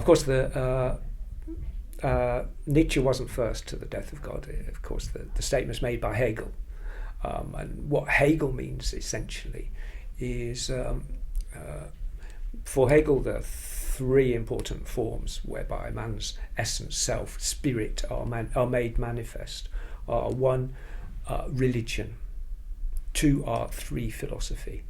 Of course, Nietzsche wasn't first to the death of God. Of course, the statement's made by Hegel. And what Hegel means, essentially, is for Hegel, the three important forms whereby man's essence, self, spirit are made manifest are one, religion, two, art, three, philosophy.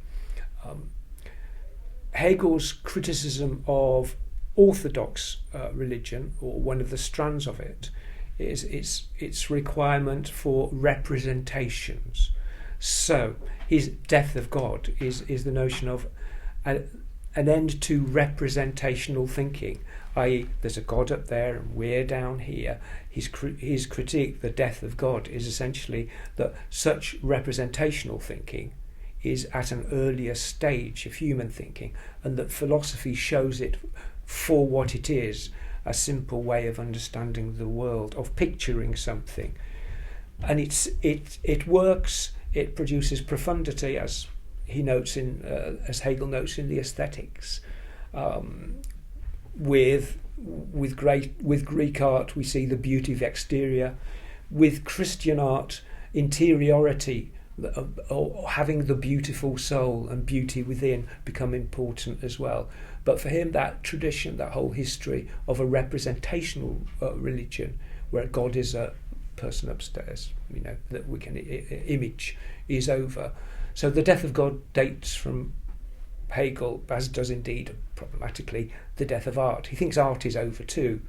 Hegel's criticism of orthodox religion, or one of the strands of it, is its requirement for representations. So his death of God is the notion of an end to representational thinking, i.e. there's a God up there and we're down here. His critique, the death of God, is essentially that such representational thinking is at an earlier stage of human thinking, and that philosophy shows it for what it is, a simple way of understanding the world, of picturing something. And it works, it produces profundity, as he notes as Hegel notes in the Aesthetics. With Greek art, we see the beauty of exterior. With Christian art, interiority, or having the beautiful soul and beauty within become important as well. But for him, that tradition, that whole history of a representational religion, where God is a person upstairs, that we can image, is over. So the death of God dates from Hegel, as does indeed, problematically, the death of art. He thinks art is over too.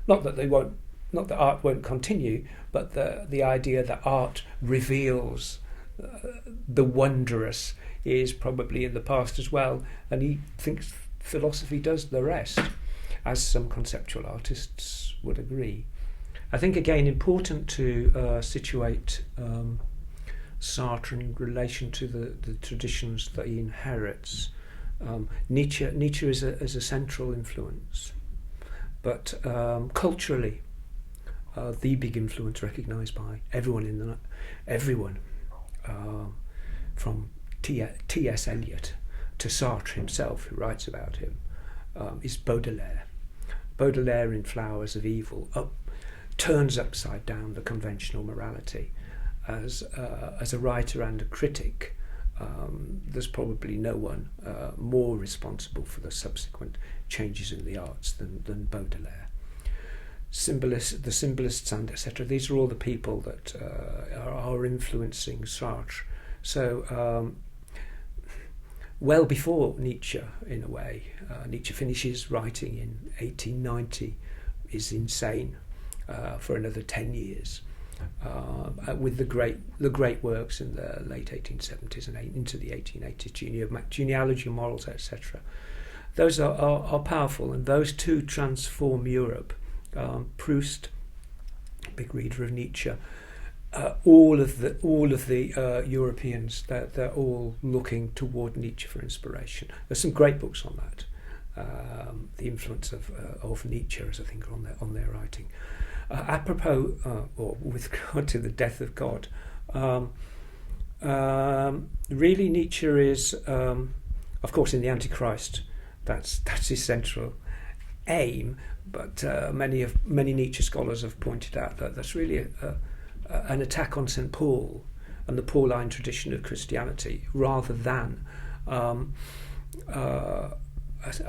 Not that art won't continue, but the idea that art reveals the wondrous is probably in the past as well, and he thinks philosophy does the rest, as some conceptual artists would agree. I think, again, important to situate Sartre in relation to the traditions that he inherits. Nietzsche is a central influence, but culturally, the big influence recognised by everyone from T.S. Eliot to Sartre himself, who writes about him, is Baudelaire. Baudelaire, in Flowers of Evil, turns upside down the conventional morality. As a writer and a critic, there's probably no one more responsible for the subsequent changes in the arts than Baudelaire. The symbolists and etc. These are all the people that are influencing Sartre. So well before Nietzsche, in a way, Nietzsche finishes writing in 1890, is insane for another 10 years. With the great works in the late 1870s and into the 1880s, genealogy, morals, etc. Those are powerful, and those too transform Europe. Proust, big reader of Nietzsche, all of the Europeans, they're all looking toward Nietzsche for inspiration. There's some great books on that. The influence of Nietzsche as a thinker on their writing. Apropos, or with regard to the death of God, really Nietzsche is, of course, in the Antichrist. That's his central aim. But many Nietzsche scholars have pointed out that that's really an attack on St. Paul and the Pauline tradition of Christianity, rather than a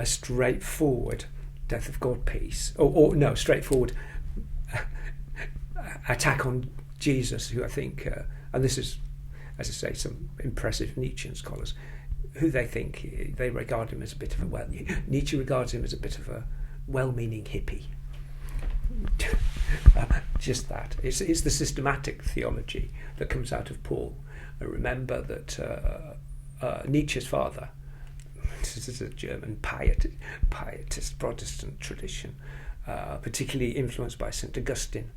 straightforward death of God piece, or no, straightforward attack on Jesus, who I think, and this is, as I say, some impressive Nietzschean scholars, who they regard him as a bit of Nietzsche regards him as a bit of a well-meaning hippie. Just that. It's the systematic theology that comes out of Paul. And remember that Nietzsche's father, this is a German pietist Protestant tradition, particularly influenced by St. Augustine.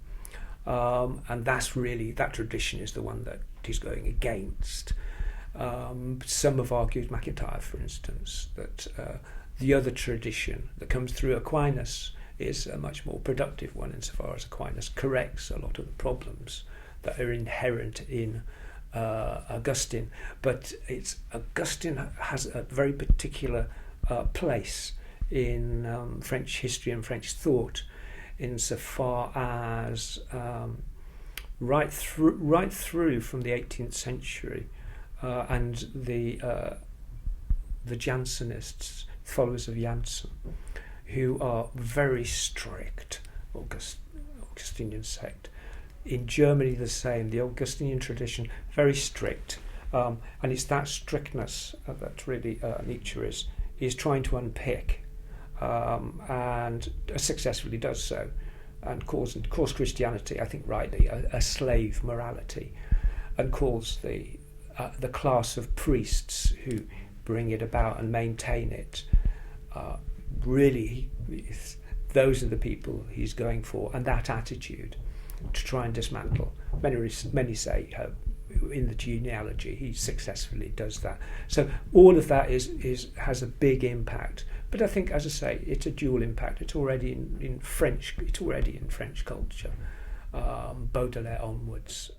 And that tradition is the one that he's going against. Some have argued, MacIntyre for instance, that the other tradition that comes through Aquinas is a much more productive one, insofar as Aquinas corrects a lot of the problems that are inherent in Augustine. But Augustine has a very particular place in French history and French thought, insofar as right through from the 18th century and the Jansenists, followers of Jansen, who are very strict, Augustinian sect. In Germany the same, the Augustinian tradition, very strict. And it's that strictness that really Nietzsche is trying to unpick, and successfully does so, and calls Christianity, I think rightly, a slave morality, and calls the class of priests who bring it about and maintain it, really, those are the people he's going for, and that attitude to try and dismantle. Many say in the genealogy he successfully does that. So all of that has a big impact. But I think, as I say, it's a dual impact. It's already in French. It's already in French culture, Baudelaire onwards.